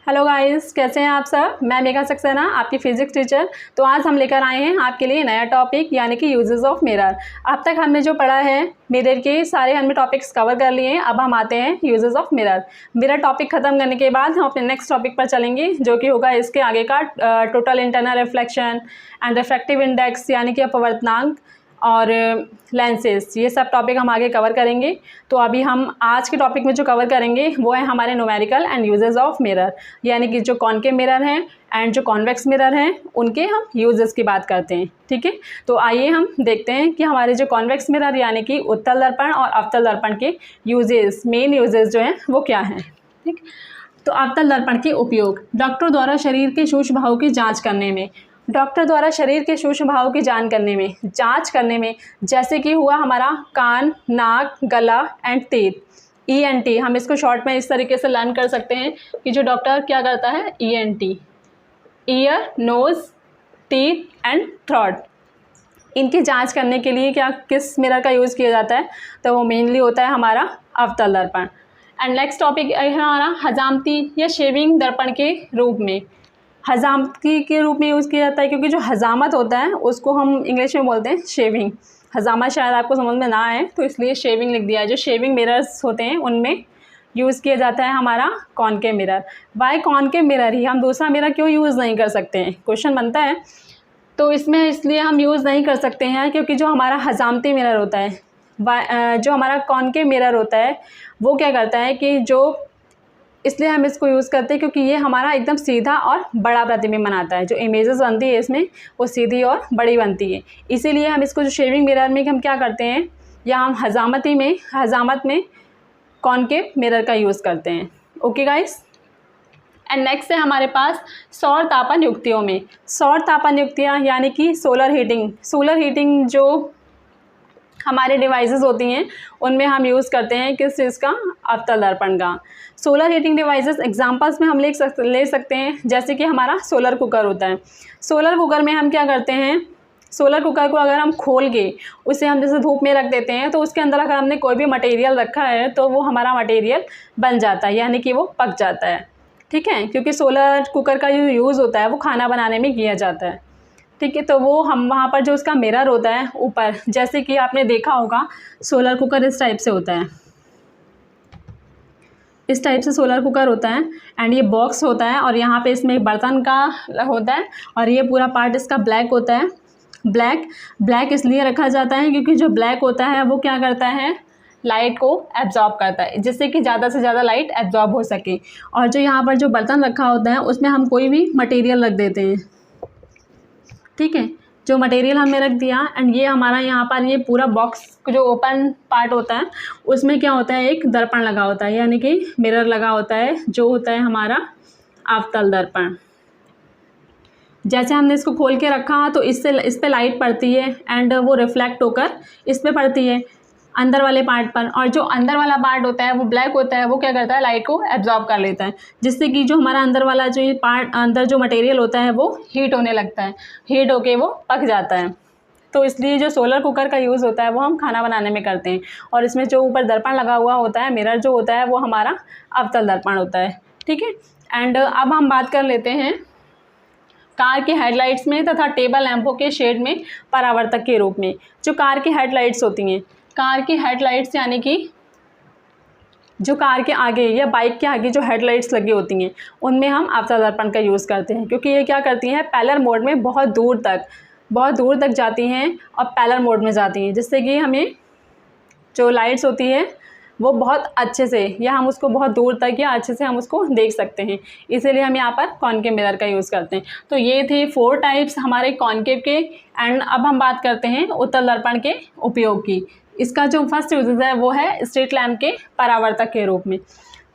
Hello guys, कैसे हैं आप सब। मैं मेघा सक्सेना, आपकी फिजिक्स टीचर। तो आज हम लेकर आए हैं आपके लिए नया टॉपिक, यानी कि यूजेस ऑफ मिरर। अब तक हमने जो पढ़ा है मिरर के सारे हमने टॉपिक्स कवर कर लिए हैं। अब हम आते हैं uses of mirror. Mirror topic खत्म करने के बाद हम अपने नेक्स्ट टॉपिक पर चलेंगे, जो कि होगा इसके आगे का total internal reflection and refractive index, यानी कि अपवर्तनांक और लेंसेज। ये सब टॉपिक हम आगे कवर करेंगे। तो अभी हम आज के टॉपिक में जो कवर करेंगे वो है हमारे numerical and uses of mirror, यानी कि जो कॉनकेव मिरर हैं एंड जो कॉन्वेक्स मिरर हैं उनके हम यूजेस की बात करते हैं। ठीक है, तो आइए हम देखते हैं कि हमारे जो कॉन्वेक्स मिरर यानी कि उत्तल दर्पण और अवतल दर्पण के यूजेस, मेन यूजेस जो हैं वो क्या हैं। ठीक, तो अवतल दर्पण के उपयोग डॉक्टर द्वारा शरीर के सूक्ष्म भावों की जाँच करने में, डॉक्टर द्वारा शरीर के सूक्ष्म भावों की जांच करने में जैसे कि हुआ हमारा कान, नाक, गला एंड तीत, ENT। हम इसको शॉर्ट में इस तरीके से लर्न कर सकते हैं कि जो डॉक्टर क्या करता है, ENT, ear, nose, teeth and throat, इनकी जांच करने के लिए क्या किस मिरर का यूज़ किया जाता है, तो वो मेनली होता है हमारा अवतल दर्पण। एंड नेक्स्ट टॉपिक है हमारा हजामती या शेविंग दर्पण के रूप में। हजामती के रूप में यूज़ किया जाता है क्योंकि जो हजामत होता है उसको हम इंग्लिश में बोलते हैं शेविंग। हजामत शायद आपको समझ में ना आए तो इसलिए शेविंग लिख दिया है। जो शेविंग मिरर्स होते हैं उनमें यूज़ किया जाता है हमारा concave mirror. By concave mirror ही हम दूसरा मिरर क्यों यूज़ नहीं कर सकते हैं, क्वेश्चन बनता है। तो इसमें इसलिए हम यूज़ नहीं कर सकते हैं क्योंकि जो हमारा हजामती मिरर होता है, जो हमारा कॉनकेव मिरर होता है वो क्या करता है कि जो, इसलिए हम इसको यूज़ करते हैं क्योंकि ये हमारा एकदम सीधा और बड़ा प्रतिबिंब बनाता है। जो इमेजेस बनती है इसमें वो सीधी और बड़ी बनती है। इसीलिए हम इसको जो शेविंग मिरर में हम क्या करते हैं, या हम हजामत में कॉनकेव मिरर का यूज़ करते हैं। Okay guys. एंड नेक्स्ट है हमारे पास सौर तापन युक्तियों में। सौर तापन युक्तियाँ यानी कि सोलर हीटिंग जो हमारे डिवाइसेस होती हैं उनमें हम यूज़ करते हैं किस चीज़ का, अवतल दर्पण का। सोलर हीटिंग डिवाइसेस एग्जांपल्स में हम ले सकते हैं, जैसे कि हमारा सोलर कुकर होता है। सोलर कुकर में हम क्या करते हैं, सोलर कुकर को अगर हम खोल के उसे हम जैसे धूप में रख देते हैं तो उसके अंदर अगर हमने कोई भी मटेरियल रखा है तो वो हमारा मटेरियल बन जाता है, यानी कि वो पक जाता है। ठीक है, क्योंकि सोलर कुकर का जो यूज़ होता है वो खाना बनाने में किया जाता है। ठीक है, तो वो हम वहाँ पर जो उसका मिरर होता है ऊपर, जैसे कि आपने देखा होगा सोलर कुकर इस टाइप से होता है, इस टाइप से सोलर कुकर होता है। एंड ये बॉक्स होता है और यहाँ पे इसमें एक बर्तन का होता है और ये पूरा पार्ट इसका ब्लैक होता है। ब्लैक इसलिए रखा जाता है क्योंकि जो ब्लैक होता है वो क्या करता है, लाइट को एब्जॉर्ब करता है, जिससे कि ज़्यादा से ज़्यादा लाइट एब्जॉर्ब हो सके। और जो यहाँ पर जो बर्तन रखा होता है उसमें हम कोई भी मटेरियल रख देते हैं। ठीक है, जो मटेरियल हमने रख दिया एंड ये हमारा यहाँ पर ये पूरा बॉक्स जो ओपन पार्ट होता है उसमें क्या होता है, एक दर्पण लगा होता है, यानी कि मिरर लगा होता है, जो होता है हमारा अवतल दर्पण। जैसे हमने इसको खोल के रखा तो इस पे लाइट पड़ती है एंड वो रिफ्लेक्ट होकर इस पे पड़ती है अंदर वाले पार्ट पर, और जो अंदर वाला पार्ट होता है वो ब्लैक होता है, वो क्या करता है, लाइट को एब्जॉर्ब कर लेता है, जिससे कि जो हमारा अंदर वाला जो ये पार्ट, अंदर जो मटेरियल होता है वो हीट होने लगता है, हीट होके वो पक जाता है। तो इसलिए जो सोलर कुकर का यूज़ होता है वो हम खाना बनाने में करते हैं। और इसमें जो ऊपर दर्पण लगा हुआ होता है, मिरर जो होता है वो हमारा अवतल दर्पण होता है। ठीक है, एंड अब हम बात कर लेते हैं कार के हेडलाइट्स में तथा टेबल लैंपों के शेड में परावर्तक के रूप में। जो कार की हेडलाइट्स होती हैं, कार की हेडलाइट्स यानी कि जो कार के आगे या बाइक के आगे जो हेडलाइट्स लगी होती हैं उनमें हम अवतल दर्पण का यूज़ करते हैं, क्योंकि ये क्या करती हैं, पैरेलल मोड में बहुत दूर तक जाती हैं और पैरेलल मोड में जाती हैं, जिससे कि हमें जो लाइट्स होती है वो बहुत अच्छे से, या हम उसको बहुत दूर तक या अच्छे से हम उसको देख सकते हैं। इसीलिए हम यहाँ पर कॉनकेव मिरर का यूज़ करते हैं। तो ये थे 4 टाइप्स हमारे कॉनकेव के। एंड अब हम बात करते हैं उत्तल दर्पण के उपयोग की। इसका जो फर्स्ट यूजेस है वो है स्ट्रीट लैम्प के परावर्तक के रूप में।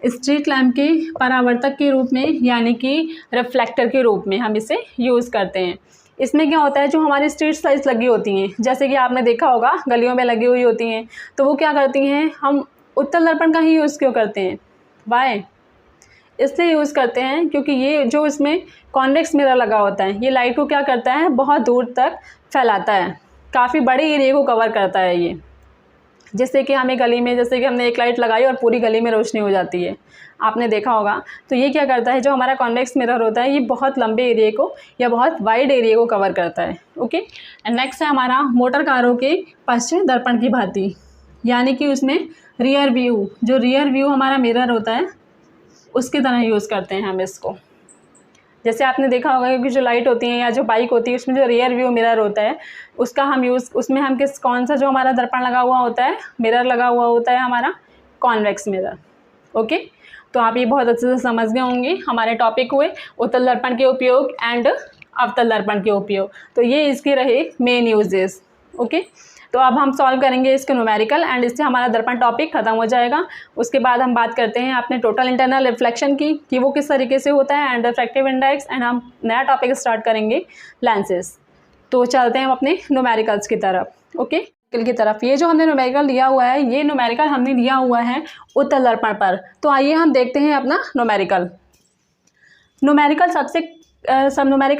स्ट्रीट लैम्प के परावर्तक के रूप में यानी कि रिफ्लेक्टर के रूप में हम इसे यूज़ करते हैं। इसमें क्या होता है, जो हमारी स्ट्रीट लाइट्स लगी होती हैं, जैसे कि आपने देखा होगा गलियों में लगी हुई होती हैं, तो वो क्या करती हैं, हम उत्तल दर्पण का ही यूज़ क्यों करते हैं, वाई, इसलिए यूज़ करते हैं क्योंकि ये जो इसमें कॉन्वेक्स मिरर लगा होता है ये लाइट को क्या करता है, बहुत दूर तक फैलाता है, काफ़ी बड़े एरिया को कवर करता है ये। जिससे कि हमें गली में, जैसे कि हमने एक लाइट लगाई और पूरी गली में रोशनी हो जाती है, आपने देखा होगा। तो ये क्या करता है, जो हमारा कॉन्वेक्स मिरर होता है ये बहुत लंबे एरिया को या बहुत वाइड एरिया को कवर करता है। ओके, एंड नेक्स्ट है हमारा मोटर कारों के पश्च दर्पण की भांति, यानी कि उसमें रियर व्यू, जो रियर व्यू हमारा मिरर होता है उसकी तरह यूज़ करते हैं हम इसको। जैसे आपने देखा होगा कि जो लाइट होती है या जो बाइक होती है उसमें जो रियर व्यू मिरर होता है उसका हम यूज़, उसमें हम कौन सा जो हमारा दर्पण लगा हुआ होता है, मिरर लगा हुआ होता है हमारा कॉन्वेक्स मिरर। ओके, तो आप ये बहुत अच्छे से समझ गए होंगे। हमारे टॉपिक हुए उत्तल दर्पण के उपयोग एंड अवतल दर्पण के उपयोग, तो ये इसके रहे मेन यूजेस। ओके, तो अब हम सॉल्व करेंगे इसके न्यूमेरिकल एंड इससे हमारा दर्पण टॉपिक ख़त्म हो जाएगा। उसके बाद हम बात करते हैं अपने टोटल इंटरनल रिफ्लेक्शन की, कि वो किस तरीके से होता है, एंड रिफ्रैक्टिव इंडेक्स, एंड हम नया टॉपिक स्टार्ट करेंगे लेंसेज। तो चलते हैं हम अपने न्यूमेरिकल्स की तरफ। ओके, की तरफ ये जो हमने न्यूमेरिकल लिया हुआ है, ये न्यूमेरिकल हमने लिया हुआ है उत्तल दर्पण पर। तो आइए हम देखते हैं अपना न्यूमेरिकल। न्यूमेरिकल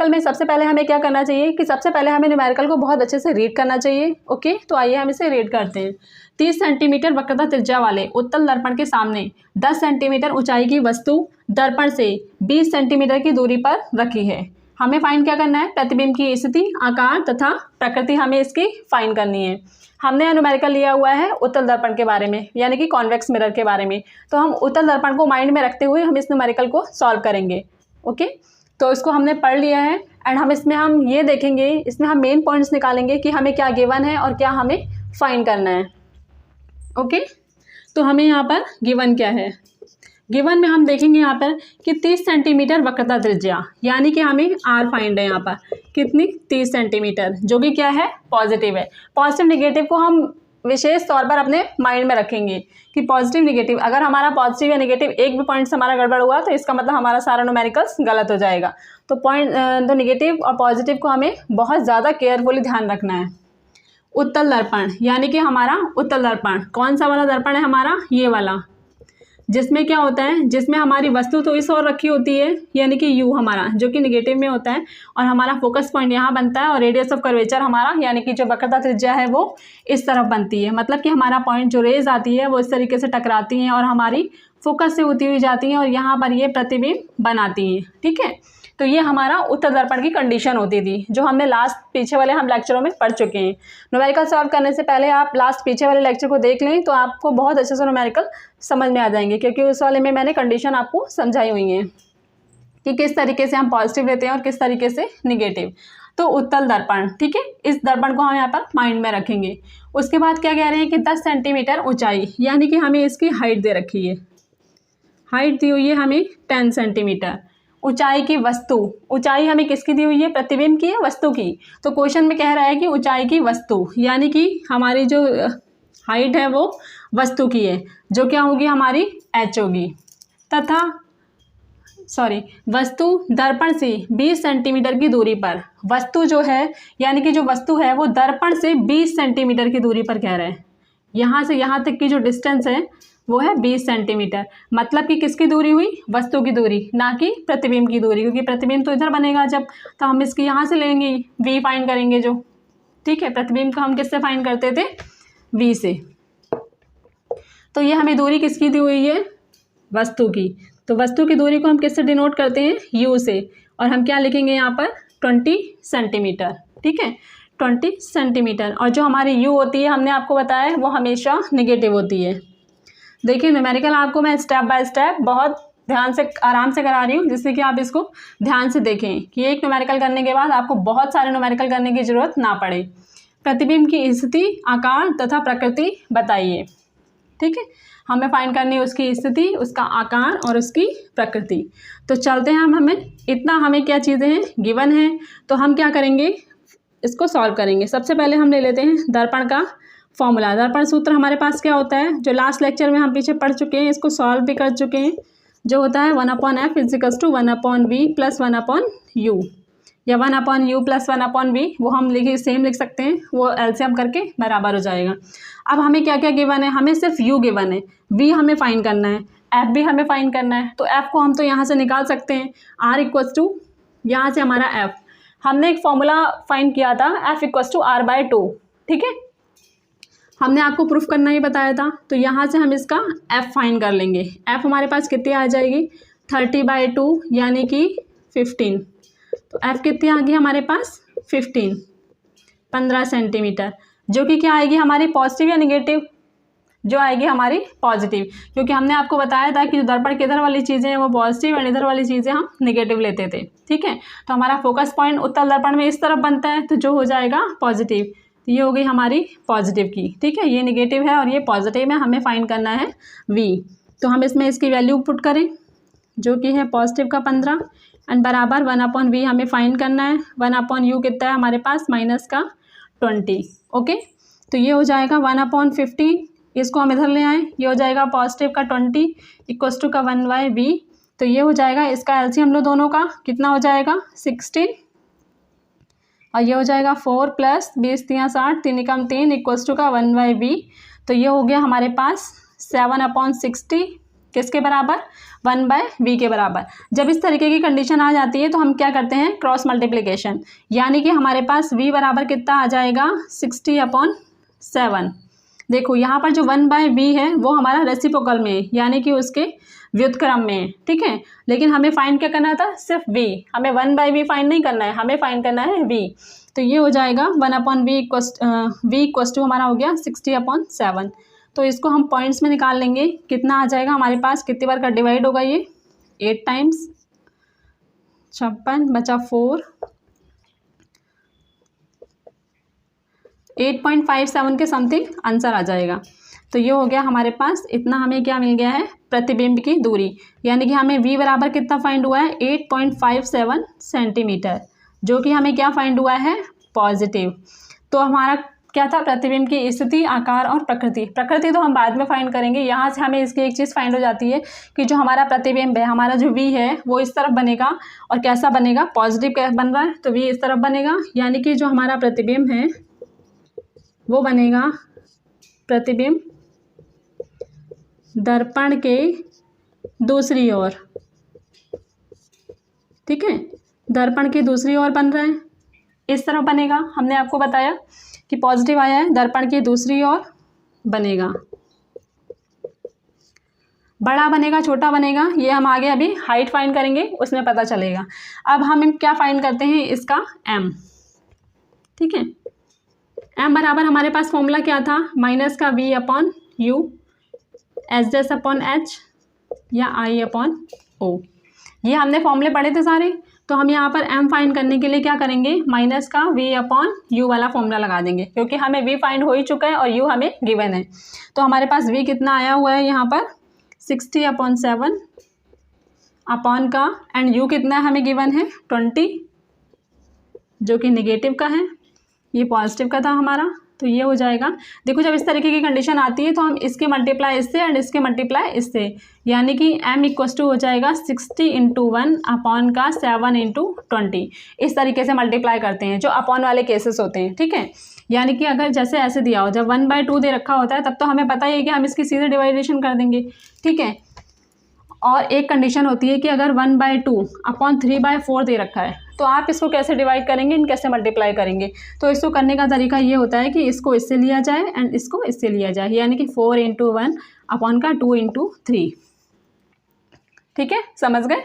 में सबसे पहले हमें क्या करना चाहिए कि सबसे पहले हमें न्यूमेरिकल को बहुत अच्छे से रीड करना चाहिए। ओके, तो आइए हम इसे रीड करते हैं। 30 सेंटीमीटर वक्रता त्रिज्या वाले उत्तल दर्पण के सामने 10 सेंटीमीटर ऊंचाई की वस्तु दर्पण से 20 सेंटीमीटर की दूरी पर रखी है। हमें फाइंड क्या करना है, प्रतिबिंब की स्थिति, आकार तथा प्रकृति हमें इसकी फाइंड करनी है। हमने न्यूमेरिकल लिया हुआ है उत्तल दर्पण के बारे में, यानी कि कॉन्वेक्स मिरर के बारे में। तो हम उत्तल दर्पण को माइंड में रखते हुए हम इस न्यूमेरिकल को सॉल्व करेंगे। ओके, तो इसको हमने पढ़ लिया है एंड हम ये देखेंगे, इसमें हम मेन पॉइंट्स निकालेंगे कि हमें क्या गिवन है और क्या हमें फाइंड करना है। ओके, तो हमें यहाँ पर गिवन क्या है, गिवन में हम देखेंगे यहाँ पर कि 30 सेंटीमीटर वक्रता त्रिज्या, यानी कि हमें आर फाइंड है यहाँ पर कितनी, 30 सेंटीमीटर, जो कि क्या है, पॉजिटिव है। पॉजिटिव निगेटिव को हम विशेष तौर पर अपने माइंड में रखेंगे कि पॉजिटिव निगेटिव, अगर हमारा पॉजिटिव या निगेटिव एक भी पॉइंट से हमारा गड़बड़ हुआ तो इसका मतलब हमारा सारा न्यूमेरिकल्स गलत हो जाएगा। तो तो निगेटिव और पॉजिटिव को हमें बहुत ज़्यादा केयरफुली ध्यान रखना है। उत्तल दर्पण, यानी कि हमारा उत्तल दर्पण कौन सा वाला दर्पण है हमारा, ये वाला, जिसमें क्या होता है, जिसमें हमारी वस्तु तो इस ओर रखी होती है, यानी कि यू हमारा, जो कि निगेटिव में होता है, और हमारा फोकस पॉइंट यहाँ बनता है, और रेडियस ऑफ कर्वेचर हमारा, यानी कि जो वक्रता त्रिज्या है वो इस तरफ बनती है। मतलब कि हमारा पॉइंट जो रेज आती है वो इस तरीके से टकराती हैं और हमारी फोकस से होती हुई जाती हैं और यहाँ पर ये प्रतिबिंब बनाती हैं। ठीक है, तो ये हमारा उत्तल दर्पण की कंडीशन होती थी, जो हमने लास्ट पीछे वाले हम लेक्चरों में पढ़ चुके हैं। न्यूमेरिकल सॉल्व करने से पहले आप लास्ट पीछे वाले लेक्चर को देख लें तो आपको बहुत अच्छे से न्यूमेरिकल समझ में आ जाएंगे, क्योंकि उस वाले में मैंने कंडीशन आपको समझाई हुई है कि किस तरीके से हम पॉजिटिव लेते हैं और किस तरीके से निगेटिव। तो उत्तल दर्पण, ठीक है, इस दर्पण को हम यहाँ पर माइंड में रखेंगे। उसके बाद क्या कह रहे हैं कि 10 सेंटीमीटर ऊंचाई, यानी कि हमें इसकी हाइट दे रखी है, हाइट दी हुई है हमें 10 सेंटीमीटर। ऊंचाई की वस्तु, ऊंचाई हमें किसकी दी हुई है, प्रतिबिंब की है, वस्तु की। तो क्वेश्चन में कह रहा है कि ऊंचाई की वस्तु, यानी कि हमारी जो हाइट है वो वस्तु की है, जो क्या होगी हमारी h होगी, तथा वस्तु दर्पण से 20 सेंटीमीटर की दूरी पर, वस्तु जो है यानी कि जो वस्तु है वो दर्पण से 20 सेंटीमीटर की दूरी पर कह रहे हैं। यहाँ से यहाँ तक की जो डिस्टेंस है वो है 20 सेंटीमीटर। मतलब कि किसकी दूरी हुई, वस्तु की दूरी, ना कि प्रतिबिंब की दूरी, क्योंकि प्रतिबिंब तो इधर बनेगा जब, तो हम इसकी यहाँ से लेंगे, v फाइंड करेंगे जो, ठीक है, प्रतिबिंब को हम किससे फाइंड करते थे, v से। तो ये हमें दूरी किसकी दी हुई है, वस्तु की। तो वस्तु की दूरी को हम किससे डिनोट करते हैं, u से, और हम क्या लिखेंगे यहाँ पर 20 सेंटीमीटर, ठीक है, 20 सेंटीमीटर। और जो हमारी u होती है हमने आपको बताया है वो हमेशा निगेटिव होती है। देखिए न्यूमेरिकल आपको मैं स्टेप बाय स्टेप बहुत ध्यान से आराम से करा रही हूँ, जिससे कि आप इसको ध्यान से देखें कि एक न्यूमेरिकल करने के बाद आपको बहुत सारे न्यूमेरिकल करने की ज़रूरत ना पड़े। प्रतिबिंब की स्थिति, आकार तथा प्रकृति बताइए, ठीक है, हमें फाइंड करनी है उसकी स्थिति, उसका आकार और उसकी प्रकृति। तो चलते हैं हमें इतना, हमें क्या चीज़ें हैं गिवन है, तो हम क्या करेंगे, इसको सॉल्व करेंगे। सबसे पहले हम ले लेते हैं दर्पण का फॉर्मूला। दर्पण सूत्र हमारे पास क्या होता है, जो लास्ट लेक्चर में हम पीछे पढ़ चुके हैं, इसको सॉल्व भी कर चुके हैं, जो होता है 1/f = 1/v + 1/u, या 1/u + 1/v, वो हम सेम लिख सकते हैं, वो एलसीएम करके बराबर हो जाएगा। अब हमें क्या क्या गिवन है, हमें सिर्फ u गिवन है, v हमें फाइंड करना है, f भी हमें फाइंड करना है। तो f को हम तो यहाँ से निकाल सकते हैं, r = यहाँ से हमारा f, हमने एक फॉर्मूला फाइंड किया था f = r/2, ठीक है। हमने आपको प्रूफ करना ही बताया था, तो यहाँ से हम इसका एफ फाइंड कर लेंगे। एफ हमारे पास कितनी आ जाएगी, 30/2 यानी कि 15। तो एफ कितनी आ गई हमारे पास, 15 सेंटीमीटर, जो कि क्या आएगी हमारी, पॉजिटिव या निगेटिव, जो आएगी हमारी पॉजिटिव, क्योंकि हमने आपको बताया था कि जो दर्पण के इधर वाली चीज़ें हैं वो पॉजिटिव और इधर वाली चीज़ें हम निगेटिव लेते थे। ठीक है, तो हमारा फोकस पॉइंट उत्तल दर्पण में इस तरफ बनता है, तो जो हो जाएगा पॉजिटिव। तो ये हो गई हमारी पॉजिटिव की। ठीक है, ये निगेटिव है और ये पॉजिटिव है, हमें फाइंड करना है v। तो हम इसमें इसकी वैल्यू पुट करें, जो कि है पॉजिटिव का 15 एंड बराबर 1/v हमें फाइंड करना है। 1/u कितना है हमारे पास, माइनस का 20। ओके, तो ये हो जाएगा 1/15, इसको हम इधर ले आएँ, ये हो जाएगा पॉजिटिव का 20 इक्वल्स टू का 1/v। तो ये हो जाएगा, इसका एलसीएम लो दोनों का, कितना हो जाएगा 16, और ये हो जाएगा 4 + 20 × 60, 3 × 3 इक्वल्स टू का 1/v। तो ये हो गया हमारे पास 7/60, किसके बराबर, 1/v के बराबर। जब इस तरीके की कंडीशन आ जाती है तो हम क्या करते हैं, क्रॉस मल्टीप्लिकेशन, यानी कि हमारे पास v बराबर कितना आ जाएगा, 60/7। देखो यहाँ पर जो 1/v है वो हमारा रेसिप्रोकल में है, यानी कि उसके व्युत्क्रम में है। ठीक है, लेकिन हमें फाइंड क्या करना था, सिर्फ v, हमें 1/v फाइंड नहीं करना है, हमें फाइंड करना है v। तो ये हो जाएगा 1/v इक्वल्स टू हमारा हो गया 60/7। तो इसको हम पॉइंट्स में निकाल लेंगे, कितना आ जाएगा हमारे पास, कितनी बार का डिवाइड होगा ये, 8 टाइम्स, 56 बचा 4, 8.57 के समथिंग आंसर आ जाएगा। तो ये हो गया हमारे पास, इतना हमें क्या मिल गया है, प्रतिबिंब की दूरी, यानी कि हमें v बराबर कितना फाइंड हुआ है, 8.57 सेंटीमीटर, जो कि हमें क्या फाइंड हुआ है, पॉजिटिव। तो हमारा क्या था, प्रतिबिंब की स्थिति, आकार और प्रकृति। प्रकृति तो हम बाद में फाइंड करेंगे, यहाँ से हमें इसकी एक चीज़ फाइंड हो जाती है कि जो हमारा प्रतिबिंब है, हमारा जो v है वो इस तरफ बनेगा, और कैसा बनेगा, पॉजिटिव बन रहा है तो v इस तरफ बनेगा, यानी कि जो हमारा प्रतिबिंब है वो बनेगा प्रतिबिंब दर्पण के दूसरी ओर। ठीक है, दर्पण की दूसरी ओर बन रहा है, इस तरफ बनेगा। हमने आपको बताया कि पॉजिटिव आया है, दर्पण की दूसरी ओर बनेगा, बड़ा बनेगा छोटा बनेगा, ये हम आगे अभी हाइट फाइंड करेंगे, उसमें पता चलेगा। अब हम क्या फाइंड करते हैं, इसका m। ठीक है, m बराबर हमारे पास फॉर्मूला क्या था, माइनस का v/u, h या I/o। ये हमने फॉर्मूले पढ़े थे सारे, तो हम यहाँ पर m फाइंड करने के लिए क्या करेंगे, माइनस का v/u वाला फॉर्मूला लगा देंगे, क्योंकि हमें v फाइंड हो ही चुका है और u हमें गिवन है। तो हमारे पास v कितना आया हुआ है यहाँ पर, 60/7 अपॉन का, एंड u कितना हमें गिवन है, 20, जो कि निगेटिव का है, ये पॉजिटिव का था हमारा। तो ये हो जाएगा, देखो जब इस तरीके की कंडीशन आती है तो हम इसके मल्टीप्लाई इससे एंड इसके मल्टीप्लाई इससे, यानी कि m इक्वल्स टू हो जाएगा 60 × 1 अपॉन का 7 × 20, इस तरीके से मल्टीप्लाई करते हैं जो अपॉन वाले केसेस होते हैं। ठीक है, यानी कि अगर जैसे ऐसे दिया हो, जब 1/2 दे रखा होता है तब तो हमें पता ही है कि हम इसकी सीधे डिवाइडेशन कर देंगे। ठीक है, और एक कंडीशन होती है कि अगर 1/2 अपॉन 3/4 दे रखा है, तो आप इसको कैसे डिवाइड करेंगे, इन कैसे मल्टीप्लाई करेंगे। तो इसको करने का तरीका ये होता है कि इसको इससे लिया जाए एंड इसको इससे लिया जाए, यानी कि 4 × 1 अपॉन का 2 × 3। ठीक है, समझ गए,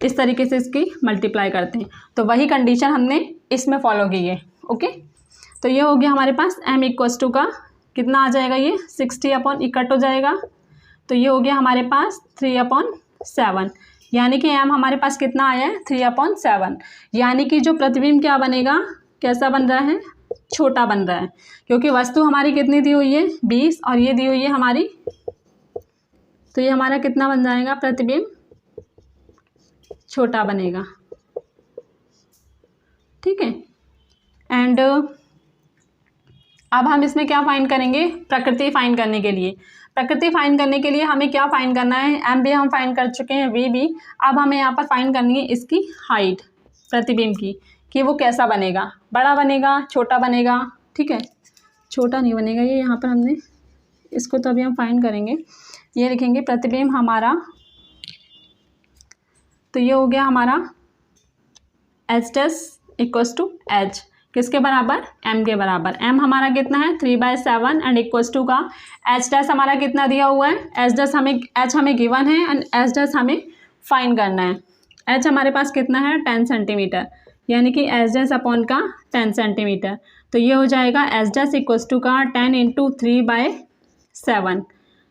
इस तरीके से इसकी मल्टीप्लाई करते हैं। तो वही कंडीशन हमने इसमें फॉलो की है। ओके, तो ये हो गया हमारे पास m इक्वल्स टू का कितना आ जाएगा, ये 60 कट हो जाएगा, तो ये हो गया हमारे पास 3/7, यानी कि m हमारे पास कितना आया है, 3/7, यानी कि जो प्रतिबिंब क्या बनेगा, कैसा बन रहा है, छोटा बन रहा है, क्योंकि वस्तु हमारी कितनी दी हुई है, 20, और ये दी हुई है हमारी, तो ये हमारा कितना बन जाएगा, प्रतिबिंब छोटा बनेगा। ठीक है, एंड अब हम इसमें क्या फाइंड करेंगे, प्रकृति फाइंड करने के लिए। प्रकृति फाइंड करने के लिए हमें क्या फाइंड करना है, m भी हम फाइंड कर चुके हैं, v भी। अब हमें यहाँ पर फाइंड करनी है इसकी हाइट प्रतिबिंब की, कि वो कैसा बनेगा, बड़ा बनेगा छोटा बनेगा। ठीक है, छोटा नहीं बनेगा ये, यहाँ पर हमने इसको तो अभी हम फाइंड करेंगे। ये लिखेंगे प्रतिबिंब हमारा, तो ये हो गया हमारा h' इक्वल्स टू h, किसके बराबर, m के बराबर। m हमारा कितना है 3/7 एंड इक्वल्स टू का h डैश हमारा कितना दिया हुआ है, h हमें गिवन है एंड h डैश हमें फाइंड करना है। h हमारे पास कितना है 10 सेंटीमीटर, यानी कि h डैश अपॉन का 10 सेंटीमीटर। तो ये हो जाएगा h डैश इक्वल्स टू का 10 × 3/7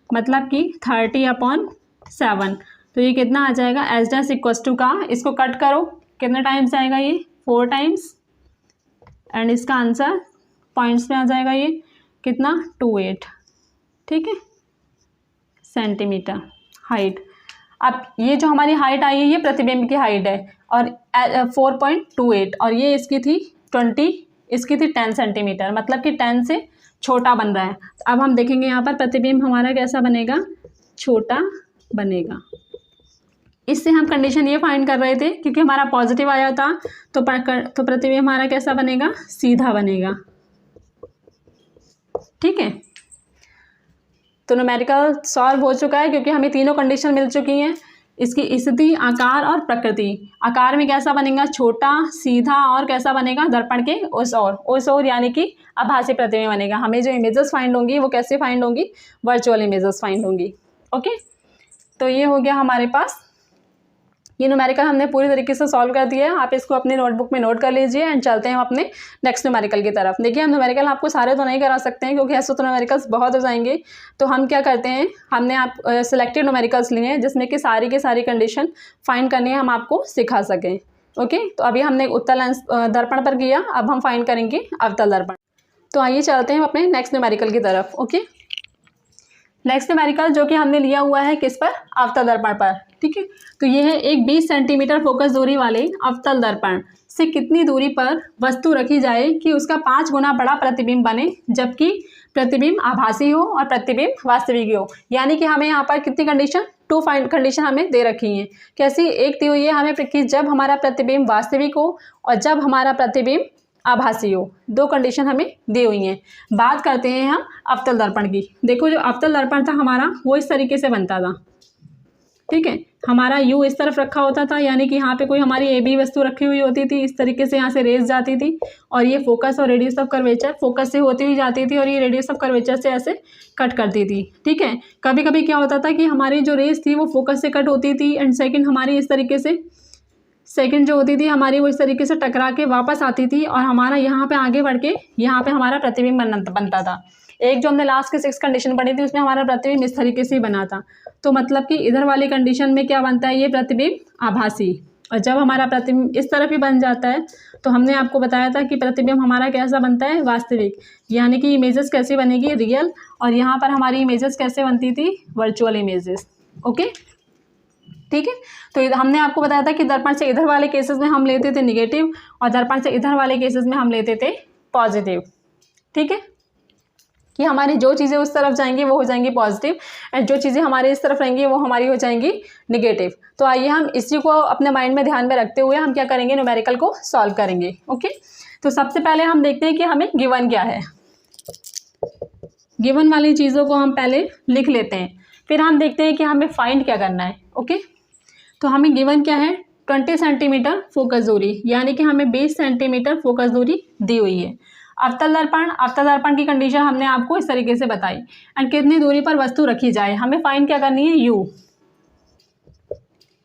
मतलब कि 30/7। तो ये कितना आ जाएगा h डैश इक्वल्स टू का, इसको कट करो कितने टाइम्स आएगा ये 4 टाइम्स एंड इसका आंसर पॉइंट्स में आ जाएगा ये कितना 28, ठीक है, सेंटीमीटर हाइट। अब ये जो हमारी हाइट आई है ये प्रतिबिंब की हाइट है और 4.28 और ये इसकी थी 20, इसकी थी 10 सेंटीमीटर, मतलब कि 10 से छोटा बन रहा है। अब हम देखेंगे यहाँ पर प्रतिबिंब हमारा कैसा बनेगा, छोटा बनेगा। इससे हम कंडीशन ये फाइंड कर रहे थे क्योंकि हमारा पॉजिटिव आया था तो प्रतिबिंब हमारा कैसा बनेगा, सीधा बनेगा, ठीक है। तो न्यूमेरिकल सॉल्व हो चुका है क्योंकि हमें तीनों कंडीशन मिल चुकी हैं, इसकी स्थिति, आकार और प्रकृति। आकार में कैसा बनेगा, छोटा, सीधा और कैसा बनेगा, दर्पण के उस ओर यानी कि आभासी प्रतिबिंब बनेगा। हमें जो इमेजेस फाइंड होंगी वो कैसे फाइंड होंगी, वर्चुअल इमेजेस फाइंड होंगी। ओके, तो ये हो गया हमारे पास, ये न्यूमेरिकल हमने पूरी तरीके से सॉल्व कर दिया है। आप इसको अपनी नोटबुक में नोट कर लीजिए एंड चलते हैं हम अपने नेक्स्ट न्यूमेरिकल की तरफ। देखिए हम न्यूमेरिकल आपको सारे तो नहीं करा सकते हैं क्योंकि ऐसे तो न्यूमेरिकल्स बहुत हो जाएंगे, तो हम क्या करते हैं, हमने आप सिलेक्टेड न्यूमेरिकल्स लिए हैं जिसमें कि सारी की सारी कंडीशन फाइंड करनी है, हम आपको सिखा सकें। ओके, तो अभी हमने उत्तल लेंस दर्पण पर किया, अब हम फाइंड करेंगे अवतल दर्पण। तो आइए चलते हैं अपने नेक्स्ट न्यूमेरिकल की तरफ। ओके, नेक्स्ट न्यूमेरिकल जो कि हमने लिया हुआ है किस पर, अवतल दर्पण पर, ठीक है। तो ये है एक 20 सेंटीमीटर फोकस दूरी वाले अवतल दर्पण से कितनी दूरी पर वस्तु रखी जाए कि उसका 5 गुना बड़ा प्रतिबिंब बने, जबकि प्रतिबिंब आभासी हो और प्रतिबिंब वास्तविक हो। यानी कि हमें यहाँ पर कितनी कंडीशन, 2 कंडीशन हमें दे रखी हैं। कैसी, एक दी हुई है हमें कि जब हमारा प्रतिबिंब वास्तविक हो और जब हमारा प्रतिबिंब आभासी हो, 2 कंडीशन हमें दी हुई हैं। बात करते हैं हम अवतल दर्पण की। देखो जो अवतल दर्पण था हमारा वो इस तरीके से बनता था, ठीक है। हमारा यू इस तरफ रखा होता था, यानी कि यहाँ पे कोई हमारी ए बी वस्तु रखी हुई होती थी, इस तरीके से यहाँ से रेज जाती थी और ये फोकस और रेडियस ऑफ कर्वेचर, फोकस से होती हुई जाती थी और ये रेडियस ऑफ कर्वेचर से ऐसे कट करती थी, ठीक है। कभी कभी क्या होता था कि हमारी जो रेज थी वो फोकस से कट होती थी एंड सेकंड हमारी इस तरीके से, सेकंड जो होती थी हमारी वो इस तरीके से टकरा के वापस आती थी और हमारा यहाँ पे आगे बढ़ के यहाँ पे हमारा प्रतिबिंब बनता था। एक जो हमने लास्ट के 6 कंडीशन पढ़ी थी उसमें हमारा प्रतिबिंब इस तरीके से ही बना था। तो मतलब कि इधर वाली कंडीशन में क्या बनता है, ये प्रतिबिंब आभासी, और जब हमारा प्रतिबिंब इस तरफ ही बन जाता है तो हमने आपको बताया था कि प्रतिबिंब हमारा कैसा बनता है, वास्तविक। यानी कि इमेजेस कैसी बनेगी, रियल, और यहाँ पर हमारी इमेजेस कैसे बनती थी, वर्चुअल इमेजेस। ओके, ठीक है। तो हमने आपको बताया था कि दर्पण से इधर वाले केसेस में हम लेते थे निगेटिव और दर्पण से इधर वाले केसेस में हम लेते थे पॉजिटिव, ठीक है, कि हमारी जो चीज़ें उस तरफ जाएंगी वो हो जाएंगी पॉजिटिव एंड जो चीज़ें हमारे इस तरफ रहेंगी वो हमारी हो जाएंगी निगेटिव। तो आइए हम इसी को अपने माइंड में ध्यान में रखते हुए हम क्या करेंगे, न्यूमेरिकल को सॉल्व करेंगे। ओके, तो सबसे पहले हम देखते हैं कि हमें गिवन क्या है। गिवन वाली चीज़ों को हम पहले लिख लेते हैं, फिर हम देखते हैं कि हमें फाइंड क्या करना है। ओके, तो हमें गिवन क्या है, 20 सेंटीमीटर फोकस दूरी, यानी कि हमें 20 सेंटीमीटर फोकस दूरी दी हुई है। अवतल दर्पण की कंडीशन हमने आपको इस तरीके से बताई एंड कितनी दूरी पर वस्तु रखी जाए, हमें फाइंड क्या करनी है,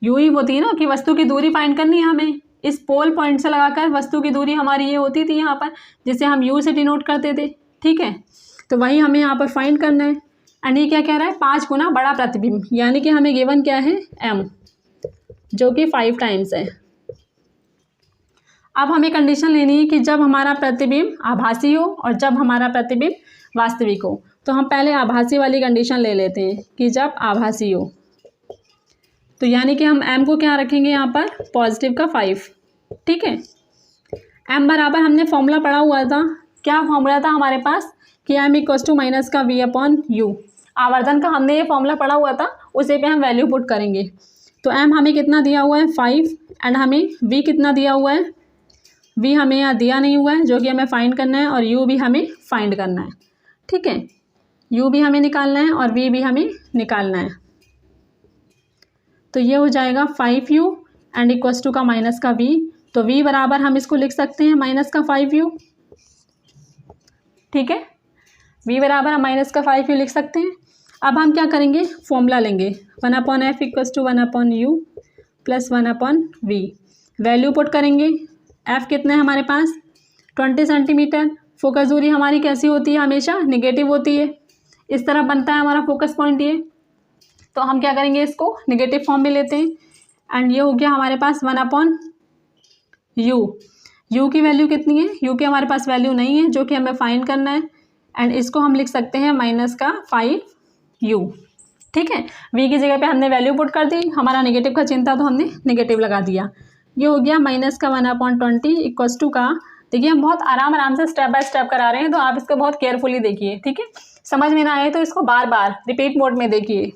यू ही होती है ना कि वस्तु की दूरी फाइंड करनी है हमें। इस पोल पॉइंट से लगाकर वस्तु की दूरी हमारी ये होती थी यहाँ पर, जिसे हम यू से डिनोट करते थे, ठीक है। तो वही हमें यहाँ पर फाइंड करना है एंड ये क्या कह रहा है, 5 गुना बड़ा प्रतिबिंब, यानी कि हमें गिवन क्या है, m, जो कि 5 टाइम्स है। अब हमें कंडीशन लेनी है कि जब हमारा प्रतिबिंब आभासी हो और जब हमारा प्रतिबिंब वास्तविक हो। तो हम पहले आभासी वाली कंडीशन ले लेते हैं कि जब आभासी हो, तो यानी कि हम m को क्या रखेंगे यहाँ पर, पॉजिटिव का 5, ठीक है। m बराबर हमने फॉर्मूला पढ़ा हुआ था, क्या फॉर्मूला था हमारे पास कि m = का v/u। आवर्धन का हमने ये फॉर्मूला पढ़ा हुआ था, उसे पे हम वैल्यू पुट करेंगे। तो m हमें कितना दिया हुआ है, 5 एंड हमें v कितना दिया हुआ है, v हमें यहाँ दिया नहीं हुआ है जो कि हमें फाइंड करना है और u भी हमें फाइंड करना है, ठीक है। u भी हमें निकालना है और v भी हमें निकालना है। तो ये हो जाएगा 5u एंड इक्वल्स टू का माइनस का v। तो v बराबर हम इसको लिख सकते हैं माइनस का 5u ठीक है। v बराबर हम माइनस का 5u लिख सकते हैं। अब हम क्या करेंगे, फॉर्मूला लेंगे 1/f equals to 1/u plus 1/v। Value put करेंगे। f कितना है हमारे पास 20 सेंटीमीटर। फोकस दूरी हमारी कैसी होती है, हमेशा नेगेटिव होती है। इस तरह बनता है हमारा फोकस पॉइंट ये। तो हम क्या करेंगे, इसको नेगेटिव फॉर्म में लेते हैं एंड ये हो गया हमारे पास 1/u। u की वैल्यू कितनी है, u की हमारे पास वैल्यू नहीं है जो कि हमें फाइंड करना है एंड इसको हम लिख सकते हैं माइनस का 5u। ठीक है, v की जगह पे हमने वैल्यू पुट कर दी, हमारा नेगेटिव का चिन्ह था तो हमने नेगेटिव लगा दिया। ये हो गया माइनस का 1/20 इक्वल्स टू का। देखिए हम बहुत आराम से स्टेप बाय स्टेप करा रहे हैं तो आप इसको बहुत केयरफुली देखिए। ठीक है, समझ में ना आए तो इसको बार बार रिपीट मोड में देखिए।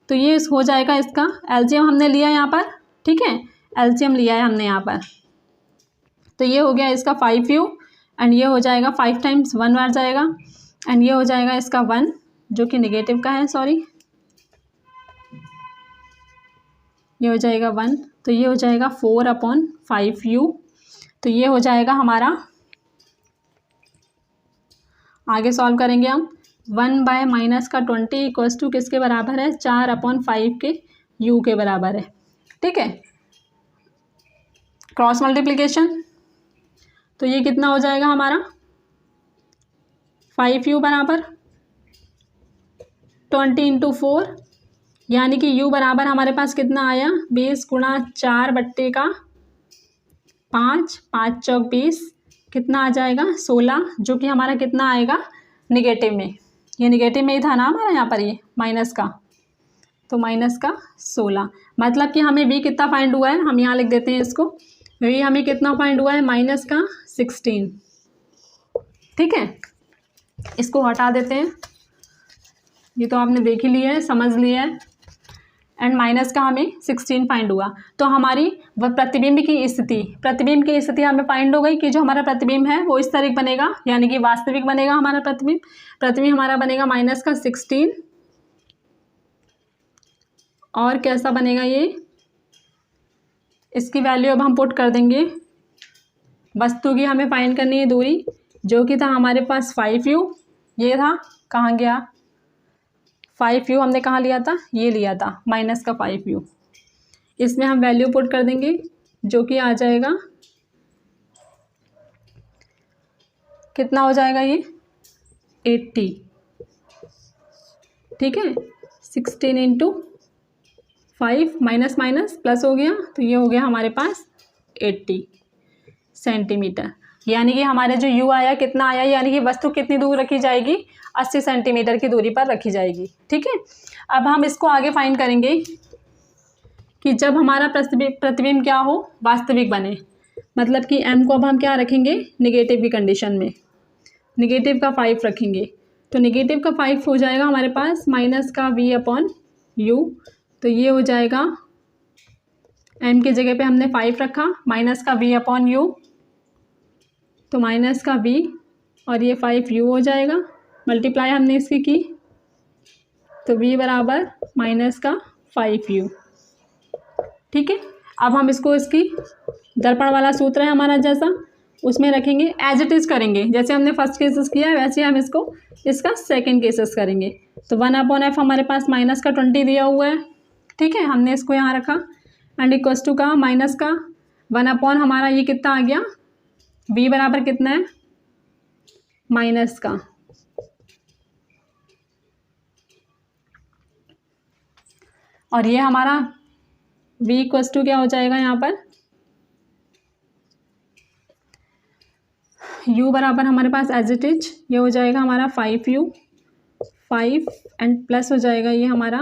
तो ये हो जाएगा, इसका एलसीएम हमने लिया यहाँ पर। ठीक है, एलसीएम लिया है हमने यहाँ पर। तो ये हो गया इसका 5u एंड ये हो जाएगा 5 टाइम्स 1 बार जाएगा एंड ये हो जाएगा इसका 1 जो कि नेगेटिव का है, सॉरी ये हो जाएगा 1। तो ये हो जाएगा 4/5u। तो ये हो जाएगा हमारा, आगे सॉल्व करेंगे हम। 1/-20 इक्वल्स टू किसके बराबर है, 4/5 के u के बराबर है। ठीक है, क्रॉस मल्टीप्लिकेशन। तो ये कितना हो जाएगा हमारा 5u बराबर 20 × 4, यानी कि u बराबर हमारे पास कितना आया 20 × 4/5, 5 चौक 20, कितना आ जाएगा 16, जो कि हमारा कितना आएगा निगेटिव में। ये निगेटिव में ही था ना हमारा यहाँ पर, ये माइनस का, तो माइनस का 16। मतलब कि हमें v कितना फाइंड हुआ है, हम यहाँ लिख देते हैं इसको। v हमें कितना फाइंड हुआ है, माइनस का 16। ठीक है, इसको हटा देते हैं, ये तो आपने देख ही लिया है, समझ लिया है। एंड माइनस का हमें 16 फाइंड हुआ। तो हमारी वह प्रतिबिंब की स्थिति हमें फाइंड हो गई कि जो हमारा प्रतिबिंब है वो इस तरह बनेगा, यानी कि वास्तविक बनेगा हमारा प्रतिबिंब हमारा बनेगा माइनस का 16। और कैसा बनेगा ये, इसकी वैल्यू अब हम पुट कर देंगे। वस्तु की हमें फाइंड करनी है दूरी, जो कि था हमारे पास 5u। ये था, कहाँ गया 5u, हमने कहाँ लिया था, ये लिया था माइनस का 5u। इसमें हम वैल्यू पुट कर देंगे जो कि आ जाएगा, कितना हो जाएगा ये 80। ठीक है, 16 × 5 माइनस माइनस प्लस हो गया, तो ये हो गया हमारे पास 80 सेंटीमीटर। यानी कि हमारे जो u आया कितना आया, यानी कि वस्तु कितनी दूर रखी जाएगी, 80 सेंटीमीटर की दूरी पर रखी जाएगी। ठीक है, अब हम इसको आगे फाइंड करेंगे कि जब हमारा प्रतिबिंब क्या हो, वास्तविक बने। मतलब कि m को अब हम क्या रखेंगे, निगेटिव की कंडीशन में, निगेटिव का 5 रखेंगे। तो निगेटिव का 5 हो जाएगा हमारे पास माइनस का v/u। तो ये हो जाएगा, m की जगह पे हमने 5 रखा, माइनस का v/u, तो माइनस का v और ये 5u हो जाएगा। मल्टीप्लाई हमने इसकी की, तो v बराबर माइनस का 5u। ठीक है, अब हम इसको, इसकी दर्पण वाला सूत्र है हमारा जैसा, उसमें रखेंगे, एज इट इज़ करेंगे। जैसे हमने फर्स्ट केसेस किया वैसे हम इसको, इसका सेकंड केसेस करेंगे। तो 1/f हमारे पास माइनस का 20 दिया हुआ है। ठीक है, हमने इसको यहाँ रखा एंड इक्वल्स टू का माइनस का 1/ हमारा ये कितना आ गया, v बराबर कितना है माइनस का, और ये हमारा v इक्वल्स टू क्या हो जाएगा यहाँ पर, u बराबर हमारे पास एज इट इज ये हो जाएगा हमारा 5u, 5 एंड प्लस हो जाएगा ये हमारा,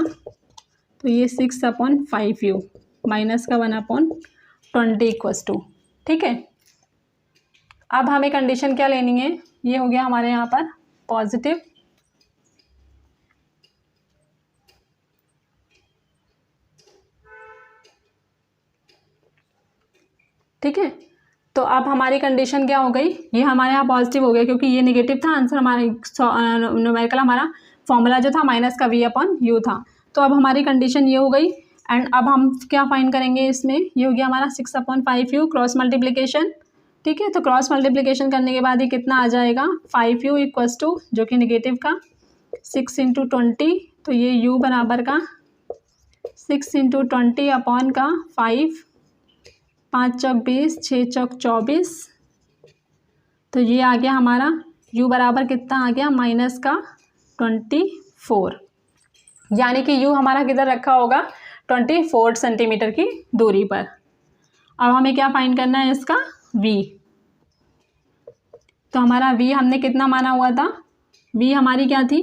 तो ये 6/5u माइनस का 1/20 इक्वल्स टू। ठीक है, अब हमें कंडीशन क्या लेनी है, ये हो गया हमारे यहाँ पर पॉजिटिव। ठीक है, तो अब हमारी कंडीशन क्या हो गई, ये हमारे यहाँ पॉजिटिव हो गया क्योंकि ये नेगेटिव था। आंसर हमारे न्यूमेरिकल हमारा फॉर्मूला जो था माइनस का v/u था। तो अब हमारी कंडीशन ये हो गई एंड अब हम क्या फाइंड करेंगे इसमें, ये हो गया हमारा 6/5u क्रॉस मल्टीप्लिकेशन ठीक है। तो क्रॉस मल्टीप्लिकेशन करने के बाद ये कितना आ जाएगा 5u इक्वल्स टू जो कि नेगेटिव का 6 इंटू 20, तो ये u बराबर का 6 इंटू 20 अपॉन का 5, 5 चौक 20, 6 चौक 24, तो ये आ गया हमारा u बराबर कितना आ गया माइनस का 24, यानी कि u हमारा किधर रखा होगा 24 सेंटीमीटर की दूरी पर। अब हमें क्या फाइंड करना है इसका v, तो हमारा v हमने कितना माना हुआ था, v हमारी क्या थी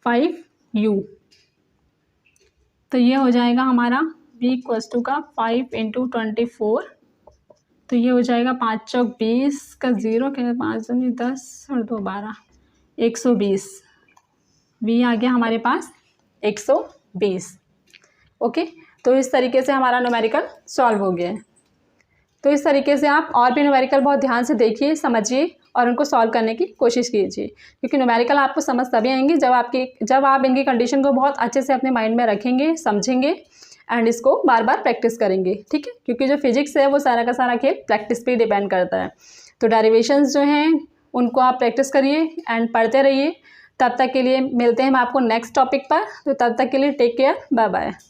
5u, तो ये हो जाएगा हमारा v इक्वल्स टू का 5 इंटू 24, तो ये हो जाएगा 5 चौक 20 का 0 के 5 10 और 2 12, 120, v आ गया हमारे पास 120। ओके, तो इस तरीके से हमारा न्यूमेरिकल सॉल्व हो गया है। तो इस तरीके से आप और भी न्यूमेरिकल बहुत ध्यान से देखिए, समझिए और उनको सॉल्व करने की कोशिश कीजिए, क्योंकि न्यूमेरिकल आपको समझ तभी आएंगे जब आप इनकी कंडीशन को बहुत अच्छे से अपने माइंड में रखेंगे, समझेंगे एंड इसको बार बार प्रैक्टिस करेंगे। ठीक है, क्योंकि जो फिजिक्स है वो सारा का सारा खेल प्रैक्टिस पे डिपेंड करता है। तो डेरिवेशंस जो हैं उनको आप प्रैक्टिस करिए एंड पढ़ते रहिए। तब तक के लिए मिलते हैं हम आपको नेक्स्ट टॉपिक पर। तो तब तक के लिए टेक केयर, बाय बाय।